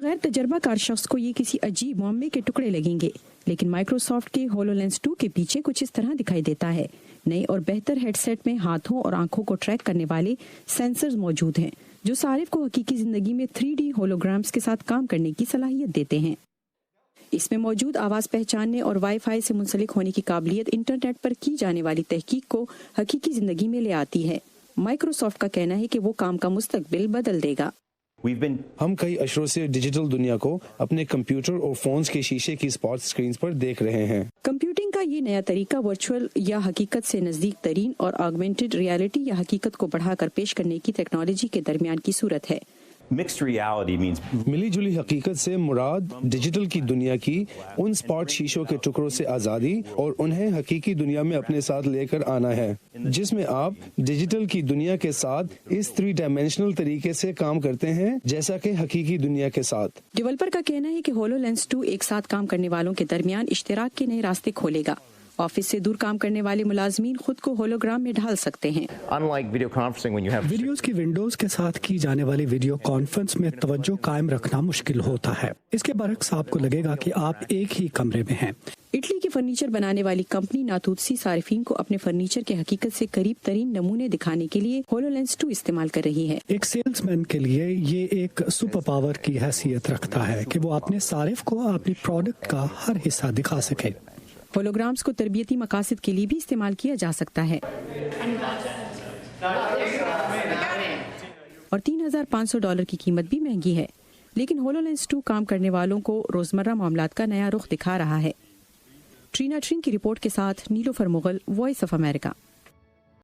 غیر تجربہ کار شخص کو یہ کسی عجیب معمے کے ٹکڑے لگیں گے، لیکن مائکروسافٹ کے ہولولینس 2 کے پیچھے کچھ اس طرح دکھائی دیتا ہے۔ نئے اور بہتر ہیڈ سیٹ میں ہاتھوں اور آنکھوں کو ٹریک کرنے والے سینسرز موجود ہیں جو صارف کو حقیقی زندگی میں 3D ہولوگرامز کے ساتھ کام کرنے کی صلاحیت دیتے ہیں۔ اس میں موجود آواز پہچاننے اور وائی فائی سے منسلک ہونے کی قابلیت انٹرنیٹ پر کی جانے والی تحقیق کو حقیقی زندگی میں لے آتی ہے۔ مائکروسافٹ کا کہنا ہے کہ وہ کام کا مستقبل بدل دے گا۔ ہم کئی اشروں سے ڈیجیٹل دنیا کو اپنے کمپیوٹر اور فونز کے شیشے کی اسپاٹ سکرینز پر دیکھ رہے ہیں۔ کمپیوٹنگ کا یہ نیا طریقہ ورچوئل یا حقیقت سے نزدیک ترین اور آگمنٹڈ ریالٹی یا حقیقت کو بڑھا کر پیش کرنے کی ٹیکنالوجی کے درمیان کی صورت ہے۔ ملی جلی حقیقت سے مراد ڈیجیٹل کی دنیا کی ان اسپاٹ شیشوں کے ٹکڑوں سے آزادی اور انہیں حقیقی دنیا میں اپنے ساتھ لے کر آنا ہے، جس میں آپ ڈیجیٹل کی دنیا کے ساتھ اس 3 ڈائمینشنل طریقے سے کام کرتے ہیں جیسا کہ حقیقی دنیا کے ساتھ۔ ڈیولپر کا کہنا ہے کہ ہولولینس 2 ایک ساتھ کام کرنے والوں کے درمیان اشتراک کے نئے راستے کھولے گا۔ آفس سے دور کام کرنے والے ملازمین خود کو ہولوگرام میں ڈھال سکتے ہیں۔ ویڈیوز کی ونڈوز کے ساتھ کی جانے والی ویڈیو کانفرنس میں توجہ قائم رکھنا مشکل ہوتا ہے۔ اس کے برعکس آپ کو لگے گا کہ آپ ایک ہی کمرے میں ہیں۔ اٹلی کی فرنیچر بنانے والی کمپنی ناتوتسی صارفین کو اپنے فرنیچر کے حقیقت سے قریب ترین نمونے دکھانے کے لیے ہولولینس 2 استعمال کر رہی ہے۔ ایک سیلز مین کے لیے یہ ایک سپر پاور کی حیثیت رکھتا ہے کہ وہ اپنے صارف کو اپنی پروڈکٹ کا ہر حصہ دکھا سکے۔ ہولوگرامز کو تربیتی مقاصد کے لیے بھی استعمال کیا جا سکتا ہے اور $3,500 کی قیمت بھی مہنگی ہے، لیکن ہولولینس 2 کام کرنے والوں کو روزمرہ معاملات کا نیا رخ دکھا رہا ہے۔ ٹرینا ٹرین کی رپورٹ کے ساتھ نیلوفر مغل، وائس آف امریکہ۔